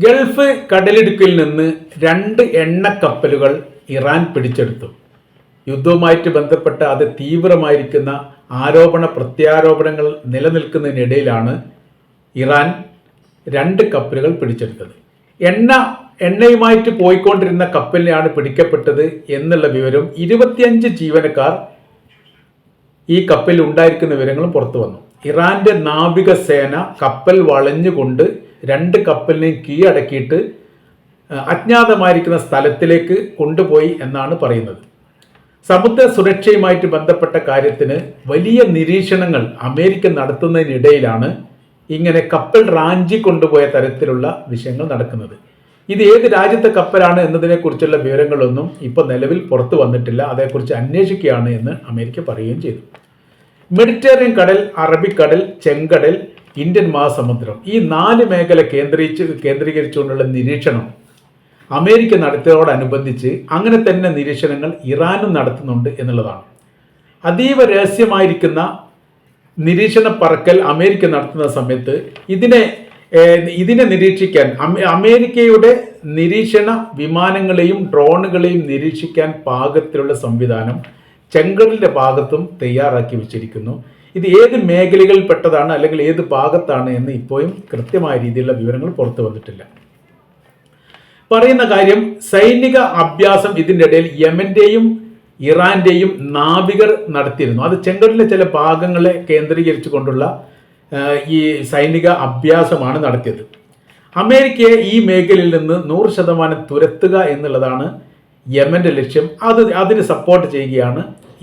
Gulf കടലിടുക്കിൽ നിന്ന് 2 എണ്ണക്കപ്പലുകൾ Iran പിടിച്ചെടുത്തു. യുദ്ധവുമായിട്ട് ബന്ധപ്പെട്ട അത് തീവ്രമായിരിക്കുന്ന ആരോപണ പ്രത്യാരോപണങ്ങൾ നിലനിൽക്കുന്നതിനിടയിലാണ് ഇറാൻ 2 കപ്പലുകൾ പിടിച്ചെടുത്തത്. എണ്ണയുമായിട്ട് പോയിക്കൊണ്ടിരുന്ന കപ്പലിനെയാണ് പിടിക്കപ്പെട്ടത് എന്നുള്ള വിവരം 25 ജീവനക്കാർ ഈ കപ്പലിൽ ഉണ്ടായിരിക്കുന്ന വിവരങ്ങളും പുറത്തു വന്നു. ഇറാന്റെ നാവികസേന കപ്പൽ വളഞ്ഞുകൊണ്ട് 2 കപ്പലിനെയും കീഴടക്കിയിട്ട് അജ്ഞാതമായിരിക്കുന്ന സ്ഥലത്തിലേക്ക് കൊണ്ടുപോയി എന്നാണ് പറയുന്നത്. സമുദ്ര സുരക്ഷയുമായിട്ട് ബന്ധപ്പെട്ട കാര്യത്തിന് വലിയ നിരീക്ഷണങ്ങൾ അമേരിക്ക നടത്തുന്നതിനിടയിലാണ് ഇങ്ങനെ കപ്പൽ റാഞ്ചി കൊണ്ടുപോയ തരത്തിലുള്ള വിഷയങ്ങൾ നടക്കുന്നത്. ഇത് ഏത് രാജ്യത്തെ കപ്പലാണ് എന്നതിനെക്കുറിച്ചുള്ള വിവരങ്ങളൊന്നും ഇപ്പോൾ നിലവിൽ പുറത്തു വന്നിട്ടില്ല. അതേക്കുറിച്ച് അന്വേഷിക്കുകയാണ് എന്ന് അമേരിക്ക പറയുകയും ചെയ്തു. മെഡിറ്ററേനിയൻ കടൽ, അറബിക്കടൽ, ചെങ്കടൽ, ഇന്ത്യൻ മഹാസമുദ്രം, ഈ 4 മേഖല കേന്ദ്രീകരിച്ചുകൊണ്ടുള്ള നിരീക്ഷണം അമേരിക്ക നടത്തിയതോടനുബന്ധിച്ച് അങ്ങനെ തന്നെ നിരീക്ഷണങ്ങൾ ഇറാനും നടത്തുന്നുണ്ട് എന്നുള്ളതാണ്. അതീവ രഹസ്യമായിരിക്കുന്ന നിരീക്ഷണ പറക്കൽ അമേരിക്ക നടത്തുന്ന സമയത്ത് ഇതിനെ നിരീക്ഷിക്കാൻ അമേരിക്കയുടെ നിരീക്ഷണ വിമാനങ്ങളെയും ഡ്രോണുകളെയും നിരീക്ഷിക്കാൻ പാകത്തിലുള്ള സംവിധാനം ചെങ്കടലിൻ്റെ ഭാഗത്തും തയ്യാറാക്കി വെച്ചിരിക്കുന്നു. ഇത് ഏത് മേഖലകളിൽ പെട്ടതാണ് അല്ലെങ്കിൽ ഏത് ഭാഗത്താണ് എന്ന് ഇപ്പോഴും കൃത്യമായ രീതിയിലുള്ള വിവരങ്ങൾ പുറത്തു വന്നിട്ടില്ല. പറയുന്ന കാര്യം, സൈനിക അഭ്യാസം ഇതിൻ്റെ ഇടയിൽ യമന്റെയും ഇറാന്റെയും നാവികർ നടത്തിയിരുന്നു. അത് ചെങ്കടലിലെ ചില ഭാഗങ്ങളെ കേന്ദ്രീകരിച്ചു കൊണ്ടുള്ള ഈ സൈനിക അഭ്യാസമാണ് നടത്തിയത്. അമേരിക്കയെ ഈ മേഖലയിൽ നിന്ന് 100% തുരത്തുക എന്നുള്ളതാണ് യമന്റെ ലക്ഷ്യം. അതിന് സപ്പോർട്ട് ചെയ്യുകയാണ്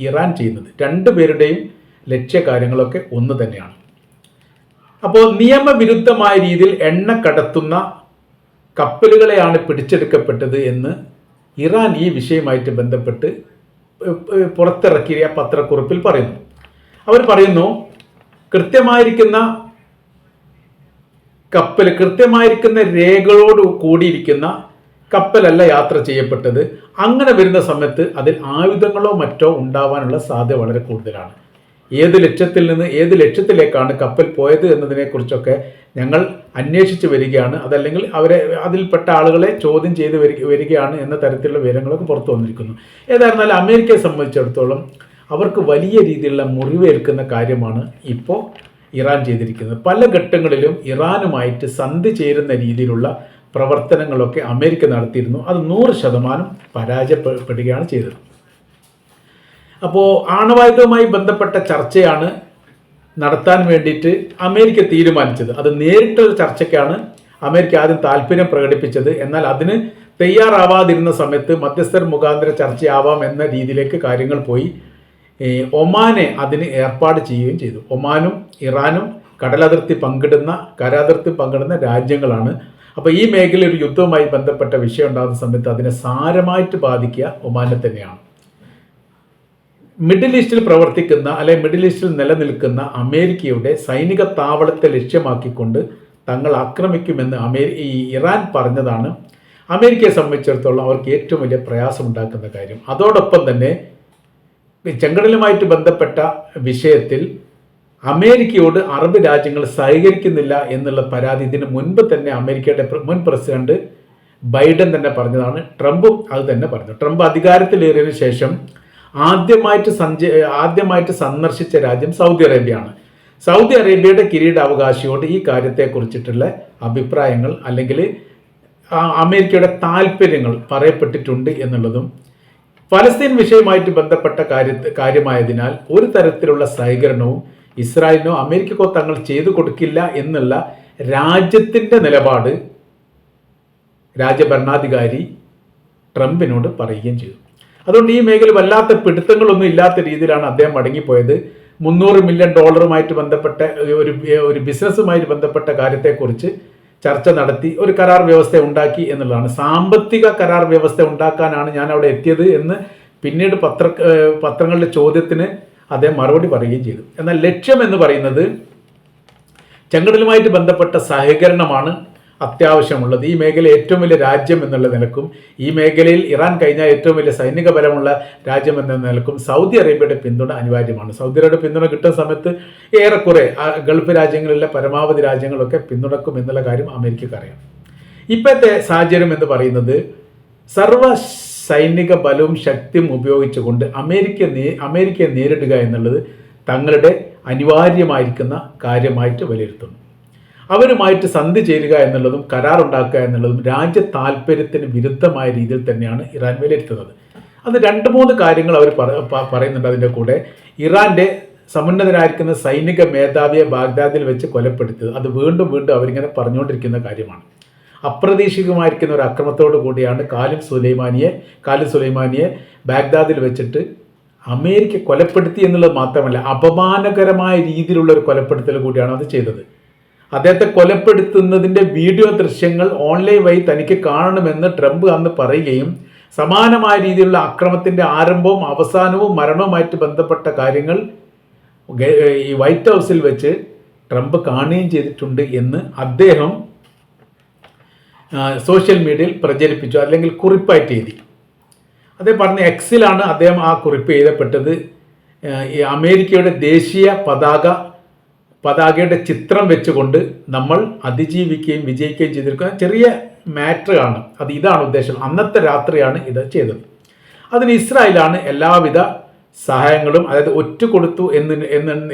ഇറാൻ ചെയ്യുന്നത്. 2 പേരുടെയും ലക്ഷ്യകാര്യങ്ങളൊക്കെ ഒന്ന് തന്നെയാണ്. അപ്പോൾ നിയമവിരുദ്ധമായ രീതിയിൽ എണ്ണ കടത്തുന്ന കപ്പലുകളെയാണ് പിടിച്ചെടുക്കപ്പെട്ടത് എന്ന് ഇറാൻ ഈ വിഷയവുമായിട്ട് ബന്ധപ്പെട്ട് പുറത്തിറക്കിയ പത്രക്കുറിപ്പിൽ പറയുന്നു. അവർ പറയുന്നു, കൃത്യമായിരിക്കുന്ന കപ്പൽ, കൃത്യമായിരിക്കുന്ന രേഖകളോട് കൂടിയിരിക്കുന്ന കപ്പലല്ല യാത്ര ചെയ്യപ്പെട്ടത്. അങ്ങനെ വരുന്ന സമയത്ത് അതിൽ ആയുധങ്ങളോ മറ്റോ ഉണ്ടാവാനുള്ള സാധ്യത വളരെ കൂടുതലാണ്. ഏത് ലക്ഷ്യത്തിൽ നിന്ന് ഏത് ലക്ഷ്യത്തിലേക്കാണ് കപ്പൽ പോയത് എന്നതിനെക്കുറിച്ചൊക്കെ ഞങ്ങൾ അന്വേഷിച്ച് വരികയാണ്. അതല്ലെങ്കിൽ അതിൽപ്പെട്ട ആളുകളെ ചോദ്യം ചെയ്ത് വരികയാണ് എന്ന തരത്തിലുള്ള വിവരങ്ങളൊക്കെ പുറത്തു വന്നിരിക്കുന്നു. ഏതായിരുന്നാലും അമേരിക്കയെ സംബന്ധിച്ചിടത്തോളം അവർക്ക് വലിയ രീതിയിലുള്ള മുറിവേൽക്കുന്ന കാര്യമാണ് ഇപ്പോൾ ഇറാൻ ചെയ്തിരിക്കുന്നത്. പല ഘട്ടങ്ങളിലും ഇറാനുമായിട്ട് സന്ധി ചേരുന്ന രീതിയിലുള്ള പ്രവർത്തനങ്ങളൊക്കെ അമേരിക്ക നടത്തിയിരുന്നു. അത് 100% പരാജയപ്പെടുകയാണ് ചെയ്തത്. അപ്പോൾ ആണവായുധവുമായി ബന്ധപ്പെട്ട ചർച്ചയാണ് നടത്താൻ വേണ്ടിയിട്ട് അമേരിക്ക തീരുമാനിച്ചത്. അത് നേരിട്ടുള്ള ചർച്ചയ്ക്കാണ് അമേരിക്ക ആദ്യം താല്പര്യം പ്രകടിപ്പിച്ചത്. എന്നാൽ അതിന് തയ്യാറാവാതിരുന്ന സമയത്ത് മധ്യസ്ഥർ മുഖാന്തര ചർച്ചയാവാം എന്ന രീതിയിലേക്ക് കാര്യങ്ങൾ പോയി. ഒമാനെ അതിന് ഏർപ്പാട് ചെയ്യുകയും ചെയ്തു. ഒമാനും ഇറാനും കരാതിർത്തി പങ്കിടുന്ന രാജ്യങ്ങളാണ്. അപ്പോൾ ഈ മേഖലയിൽ ഒരു യുദ്ധവുമായി ബന്ധപ്പെട്ട വിഷയം ഉണ്ടാകുന്ന സമയത്ത് അതിനെ സാരമായിട്ട് ബാധിക്കുക ഒമാനെ തന്നെയാണ്. മിഡിൽ ഈസ്റ്റിൽ പ്രവർത്തിക്കുന്ന അല്ലെങ്കിൽ മിഡിൽ ഈസ്റ്റിൽ നിലനിൽക്കുന്ന അമേരിക്കയുടെ സൈനിക താവളത്തെ ലക്ഷ്യമാക്കിക്കൊണ്ട് തങ്ങൾ ആക്രമിക്കുമെന്ന് ഇറാൻ പറഞ്ഞതാണ് അമേരിക്കയെ സംബന്ധിച്ചിടത്തോളം അവർക്ക് ഏറ്റവും വലിയ പ്രയാസമുണ്ടാക്കുന്ന കാര്യം. അതോടൊപ്പം തന്നെ ചെങ്കടലുമായിട്ട് ബന്ധപ്പെട്ട വിഷയത്തിൽ അമേരിക്കയോട് അറബ് രാജ്യങ്ങൾ സഹകരിക്കുന്നില്ല എന്നുള്ള പരാതി ഇതിന് മുൻപ് തന്നെ അമേരിക്കയുടെ മുൻ പ്രസിഡന്റ് ബൈഡൻ തന്നെ പറഞ്ഞതാണ്. ട്രംപും അത് തന്നെ പറഞ്ഞു. ട്രംപ് അധികാരത്തിലേറിയതിനു ശേഷം ആദ്യമായിട്ട് സന്ദർശിച്ച രാജ്യം സൗദി അറേബ്യയാണ്. സൗദി അറേബ്യയുടെ കിരീടാവകാശിയോട് ഈ കാര്യത്തെക്കുറിച്ചിട്ടുള്ള അഭിപ്രായങ്ങൾ അല്ലെങ്കിൽ അമേരിക്കയുടെ താല്പര്യങ്ങൾ പറയപ്പെട്ടിട്ടുണ്ട് എന്നുള്ളതും ഫലസ്തീൻ വിഷയവുമായിട്ട് ബന്ധപ്പെട്ട കാര്യമായതിനാൽ ഒരു തരത്തിലുള്ള സഹകരണവും ഇസ്രായേലിനോ അമേരിക്കക്കോ തങ്ങൾ ചെയ്തു കൊടുക്കില്ല എന്നുള്ള രാജ്യത്തിൻ്റെ നിലപാട് രാജ്യഭരണാധികാരി ട്രംപിനോട് പറയുകയും ചെയ്തു. അതുകൊണ്ട് ഈ മേഖല വല്ലാത്ത പിടുത്തങ്ങളൊന്നും ഇല്ലാത്ത രീതിയിലാണ് അദ്ദേഹം മടങ്ങിപ്പോയത്. $300 മില്യൺ ബന്ധപ്പെട്ട ഒരു ബിസിനസ്സുമായിട്ട് ബന്ധപ്പെട്ട കാര്യത്തെക്കുറിച്ച് ചർച്ച നടത്തി ഒരു കരാർ വ്യവസ്ഥ ഉണ്ടാക്കി എന്നുള്ളതാണ്. സാമ്പത്തിക കരാർ വ്യവസ്ഥ ഉണ്ടാക്കാനാണ് ഞാൻ അവിടെ എത്തിയത് എന്ന് പിന്നീട് പത്രങ്ങളുടെ ചോദ്യത്തിന് അദ്ദേഹം മറുപടി പറയുകയും ചെയ്തു. എന്നാൽ ലക്ഷ്യം എന്ന് പറയുന്നത് ചെങ്കടലുമായിട്ട് ബന്ധപ്പെട്ട സഹകരണമാണ് അത്യാവശ്യമുള്ളത്. ഈ മേഖല ഏറ്റവും വലിയ രാജ്യം എന്നുള്ള നിലക്കും ഈ മേഖലയിൽ ഇറാൻ കഴിഞ്ഞാൽ ഏറ്റവും വലിയ സൈനിക ബലമുള്ള രാജ്യം എന്ന നിലക്കും സൗദി അറേബ്യയുടെ പിന്തുണ അനിവാര്യമാണ്. സൗദി അറേബ്യയുടെ പിന്തുണ കിട്ടുന്ന സമയത്ത് ഏറെക്കുറെ ഗൾഫ് രാജ്യങ്ങളിലെ പരമാവധി രാജ്യങ്ങളൊക്കെ പിന്തുണക്കും എന്നുള്ള കാര്യം അമേരിക്കക്ക് അറിയാം. ഇപ്പോഴത്തെ സാഹചര്യം എന്ന് പറയുന്നത് സർവ സൈനിക ബലവും ശക്തിയും ഉപയോഗിച്ചുകൊണ്ട് അമേരിക്കയെ നേരിടുക എന്നുള്ളത് തങ്ങളുടെ അനിവാര്യമായിരിക്കുന്ന കാര്യമായിട്ട് വിലയിരുത്തുന്നു. അവരുമായിട്ട് സന്ധി ചേരുക എന്നുള്ളതും കരാറുണ്ടാക്കുക എന്നുള്ളതും രാജ്യ താല്പര്യത്തിന് വിരുദ്ധമായ രീതിയിൽ തന്നെയാണ് ഇറാൻ വിലയിരുത്തുന്നത്. അത് 2-3 കാര്യങ്ങൾ അവർ പറയുന്നുണ്ട്. അതിൻ്റെ കൂടെ ഇറാൻ്റെ സമുന്നതരായിരിക്കുന്ന സൈനിക മേധാവിയെ ബാഗ്ദാദിൽ വെച്ച് കൊലപ്പെടുത്തിയത് അത് വീണ്ടും അവരിങ്ങനെ പറഞ്ഞുകൊണ്ടിരിക്കുന്ന കാര്യമാണ്. അപ്രതീക്ഷിതമായിരിക്കുന്ന ഒരു അക്രമത്തോടു കൂടിയാണ് ഖാലിദ് സുലൈമാനിയെ ബാഗ്ദാദിൽ വെച്ചിട്ട് അമേരിക്ക കൊലപ്പെടുത്തി എന്നുള്ളത് മാത്രമല്ല, അപമാനകരമായ രീതിയിലുള്ള ഒരു കൊലപ്പെടുത്തൽ കൂടിയാണ് അത് ചെയ്തത്. അദ്ദേഹത്തെ കൊലപ്പെടുത്തുന്നതിൻ്റെ വീഡിയോ ദൃശ്യങ്ങൾ ഓൺലൈൻ വഴി തനിക്ക് കാണണമെന്ന് ട്രംപ് അന്ന് പറയുകയും സമാനമായ രീതിയിലുള്ള അക്രമത്തിൻ്റെ ആരംഭവും അവസാനവും മരണവുമായിട്ട് ബന്ധപ്പെട്ട കാര്യങ്ങൾ ഈ വൈറ്റ് ഹൗസിൽ വെച്ച് ട്രംപ് കാണുകയും ചെയ്തിട്ടുണ്ട് എന്ന് അദ്ദേഹം സോഷ്യൽ മീഡിയയിൽ പ്രചരിപ്പിച്ചു, അല്ലെങ്കിൽ കുറിപ്പായിട്ട് എഴുതി. അദ്ദേഹം പറഞ്ഞ എക്സിലാണ് അദ്ദേഹം ആ കുറിപ്പ് എഴുതപ്പെട്ടത്. ഈ അമേരിക്കയുടെ ദേശീയ പതാകയുടെ ചിത്രം വെച്ചുകൊണ്ട് നമ്മൾ അതിജീവിക്കുകയും വിജയിക്കുകയും ചെയ്തിരിക്കുന്ന ചെറിയ മാറ്റർ ആണ്. ഇതാണ് ഉദ്ദേശം. അന്നത്തെ രാത്രിയാണ് ഇത് ചെയ്തത്. അതിന് ഇസ്രായേലാണ് എല്ലാവിധ സഹായങ്ങളും, അതായത് കൊടുത്തു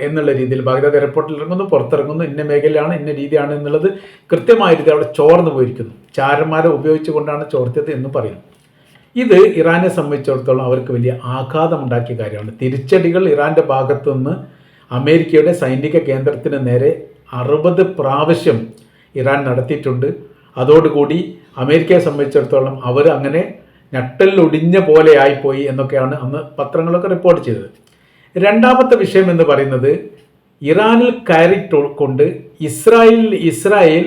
എന്നുള്ള രീതിയിൽ ബാഗ്ദാദ് എയർപോർട്ടിൽ ഇറങ്ങുന്നു, പുറത്തിറങ്ങുന്നു, ഇന്ന മേഖലയാണ്, ഇന്ന രീതിയാണ് എന്നുള്ളത് കൃത്യമായ രീതി അവിടെ ചോർന്നു പോയിരിക്കുന്നു. ചാരന്മാരെ ഉപയോഗിച്ചുകൊണ്ടാണ് ചോർത്തിയത് എന്ന് പറയുന്നു. ഇത് ഇറാനെ സംബന്ധിച്ചിടത്തോളം അവർക്ക് വലിയ ആഘാതമുണ്ടാക്കിയ കാര്യമാണ്. തിരിച്ചടികൾ ഇറാൻ്റെ ഭാഗത്തു നിന്ന് അമേരിക്കയുടെ സൈനിക കേന്ദ്രത്തിന് നേരെ 60 പ്രാവശ്യം ഇറാൻ നടത്തിയിട്ടുണ്ട്. അതോടുകൂടി അമേരിക്കയെ സംബന്ധിച്ചിടത്തോളം അവർ അങ്ങനെ ഞെട്ടലൊടിഞ്ഞ പോലെ ആയിപ്പോയി എന്നൊക്കെയാണ് അന്ന് പത്രങ്ങളൊക്കെ റിപ്പോർട്ട് ചെയ്തത്. രണ്ടാമത്തെ വിഷയം എന്ന് പറയുന്നത് ഇറാനിൽ കയറിക്കൊണ്ട് ഇസ്രായേൽ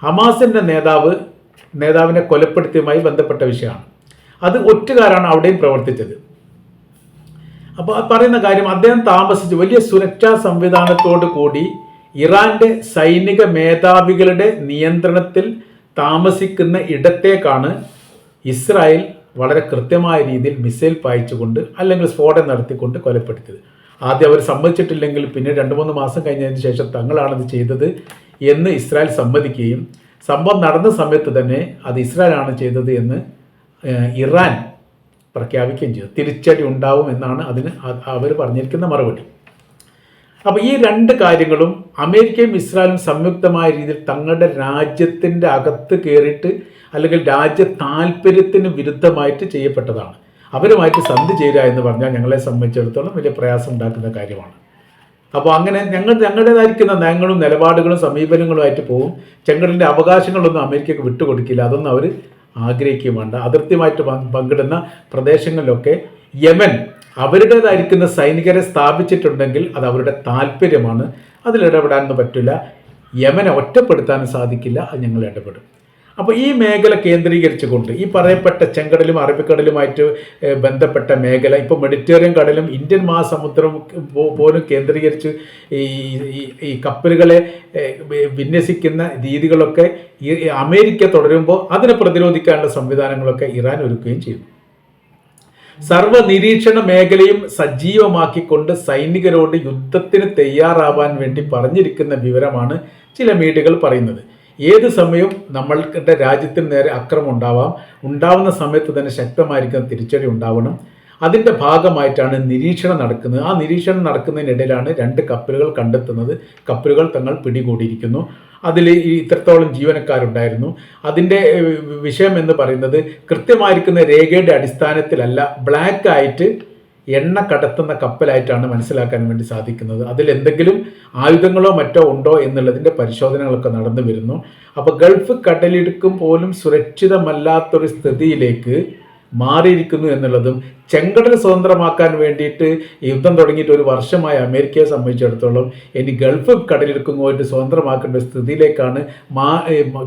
ഹമാസിൻ്റെ നേതാവിനെ കൊലപ്പെടുത്തിയുമായി ബന്ധപ്പെട്ട വിഷയമാണ്. അത് ഒറ്റുകാരാണ് അവിടെയും പ്രവർത്തിച്ചത്. അപ്പോൾ പറയുന്ന കാര്യം, അദ്ദേഹം താമസിച്ച് വലിയ സുരക്ഷാ സംവിധാനത്തോടു കൂടി ഇറാൻ്റെ സൈനിക മേധാവികളുടെ നിയന്ത്രണത്തിൽ താമസിക്കുന്ന ഇടത്തേക്കാണ് ഇസ്രായേൽ വളരെ കൃത്യമായ രീതിയിൽ മിസൈൽ പായിച്ചുകൊണ്ട് അല്ലെങ്കിൽ സ്ഫോടനം നടത്തിക്കൊണ്ട് കൊലപ്പെടുത്തിയത്. ആദ്യം അവർ സമ്മതിച്ചിട്ടില്ലെങ്കിൽ പിന്നെ 2-3 മാസം കഴിഞ്ഞതിന് ശേഷം തങ്ങളാണത് ചെയ്തത് എന്ന് ഇസ്രായേൽ സമ്മതിക്കുകയും സംഭവം നടന്ന സമയത്ത് തന്നെ അത് ഇസ്രായേലാണ് ചെയ്തത് എന്ന് ഇറാൻ പ്രഖ്യാപിക്കുകയും ചെയ്തു. തിരിച്ചടി ഉണ്ടാവും എന്നാണ് അതിന് അവർ പറഞ്ഞിരിക്കുന്ന മറുപടി. അപ്പോൾ ഈ 2 കാര്യങ്ങളും അമേരിക്കയും ഇസ്രായേലും സംയുക്തമായ രീതിയിൽ തങ്ങളുടെ രാജ്യത്തിൻ്റെ അകത്ത് കയറിയിട്ട് അല്ലെങ്കിൽ രാജ്യ താല്പര്യത്തിന് വിരുദ്ധമായിട്ട് ചെയ്യപ്പെട്ടതാണ്. അവരുമായിട്ട് സന്ധി ചേരുക എന്ന് പറഞ്ഞാൽ ഞങ്ങളെ സംബന്ധിച്ചിടത്തോളം വലിയ പ്രയാസം ഉണ്ടാക്കുന്ന കാര്യമാണ്. അപ്പോൾ അങ്ങനെ ഞങ്ങളുടേതായിരിക്കുന്ന നയങ്ങളും നിലപാടുകളും സമീപനങ്ങളുമായിട്ട് പോകും. ചെങ്കടലിൻ്റെ അവകാശങ്ങളൊന്നും അമേരിക്കയ്ക്ക് വിട്ടുകൊടുക്കില്ല. അതൊന്നും അവർ ആഗ്രഹിക്കുകയും വേണ്ട. അതിർത്തിയുമായിട്ട് പങ്കിടുന്ന പ്രദേശങ്ങളിലൊക്കെ യമൻ അവരുടേതായിരിക്കുന്ന സൈനികരെ സ്ഥാപിച്ചിട്ടുണ്ടെങ്കിൽ അത് അവരുടെ താല്പര്യമാണ്. അതിലിടപെടാനൊന്നും പറ്റില്ല. യമനെ ഒറ്റപ്പെടുത്താനും സാധിക്കില്ല. അത് ഞങ്ങൾ ഇടപെടും. അപ്പോൾ ഈ മേഖല കേന്ദ്രീകരിച്ചുകൊണ്ട് ഈ പറയപ്പെട്ട ചെങ്കടലും അറബിക്കടലുമായിട്ട് ബന്ധപ്പെട്ട മേഖല, ഇപ്പോൾ മെഡിറ്ററേനിയൻ കടലും ഇന്ത്യൻ മഹാസമുദ്രം പോലും കേന്ദ്രീകരിച്ച് ഈ കപ്പലുകളെ വിന്യസിക്കുന്ന രീതികളൊക്കെ അമേരിക്ക തുടരുമ്പോൾ അതിനെ പ്രതിരോധിക്കാനുള്ള സംവിധാനങ്ങളൊക്കെ ഇറാൻ ഒരുക്കുകയും ചെയ്യുന്നു. സർവ്വ നിരീക്ഷണ മേഖലയും സജീവമാക്കിക്കൊണ്ട് സൈനികരോട് യുദ്ധത്തിന് തയ്യാറാവാൻ വേണ്ടി പറഞ്ഞിരിക്കുന്ന വിവരമാണ് ചില മീഡിയകൾ പറയുന്നത്. ഏത് സമയവും നമ്മളുടെ രാജ്യത്തിന് നേരെ അക്രമം ഉണ്ടാവുന്ന സമയത്ത് തന്നെ ശക്തമായിരിക്കുന്ന തിരിച്ചടി ഉണ്ടാവണം. അതിൻ്റെ ഭാഗമായിട്ടാണ് നിരീക്ഷണം നടക്കുന്നത്. ആ നിരീക്ഷണം നടക്കുന്നതിനിടയിലാണ് 2 കപ്പലുകൾ കണ്ടെത്തുന്നത്. കപ്പലുകൾ തങ്ങൾ പിടികൂടിയിരിക്കുന്നു. അതിൽ ഇത്രത്തോളം ജീവനക്കാരുണ്ടായിരുന്നു. അതിൻ്റെ വിഷയം എന്ന് പറയുന്നത് കൃത്യമായിരിക്കുന്ന രേഖയുടെ അടിസ്ഥാനത്തിലല്ല, ബ്ലാക്ക് ആയിട്ട് എണ്ണ കടത്തുന്ന കപ്പലായിട്ടാണ് മനസ്സിലാക്കാൻ വേണ്ടി സാധിക്കുന്നത്. അതിലെന്തെങ്കിലും ആയുധങ്ങളോ മറ്റോ ഉണ്ടോ എന്നുള്ളതിൻ്റെ പരിശോധനകളൊക്കെ നടന്നു വരുന്നു. അപ്പോൾ ഗൾഫ് കടലിടുക്കും പോലും സുരക്ഷിതമല്ലാത്തൊരു സ്ഥിതിയിലേക്ക് മാറിയിരിക്കുന്നു എന്നുള്ളതും, ചെങ്കടൽ സ്വതന്ത്രമാക്കാൻ വേണ്ടിയിട്ട് യുദ്ധം തുടങ്ങിയിട്ട് 1 വർഷമായ അമേരിക്കയെ സംബന്ധിച്ചിടത്തോളം ഇനി ഗൾഫ് കടലിടുക്കും പോയിട്ട് സ്വതന്ത്രമാക്കേണ്ട സ്ഥിതിയിലേക്കാണ്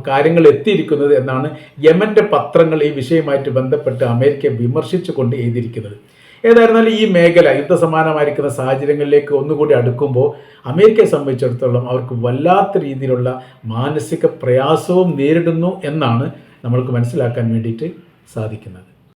കാര്യങ്ങൾ എത്തിയിരിക്കുന്നത് എന്നാണ് യമൻ്റെ പത്രങ്ങൾ ഈ വിഷയവുമായിട്ട് ബന്ധപ്പെട്ട് അമേരിക്കയെ വിമർശിച്ചുകൊണ്ട് എഴുതിയിരിക്കുന്നത്. ഏതായിരുന്നാലും ഈ മേഖല യുദ്ധസമാനമായിരിക്കുന്ന സാഹചര്യങ്ങളിലേക്ക് ഒന്നുകൂടി അടുക്കുമ്പോൾ അമേരിക്കയെ സംബന്ധിച്ചിടത്തോളം അവർക്ക് വല്ലാത്ത രീതിയിലുള്ള മാനസിക പ്രയാസവും നേരിടുന്നു എന്നാണ് നമ്മൾക്ക് മനസ്സിലാക്കാൻ വേണ്ടിയിട്ട് സാധിക്കുന്നത്.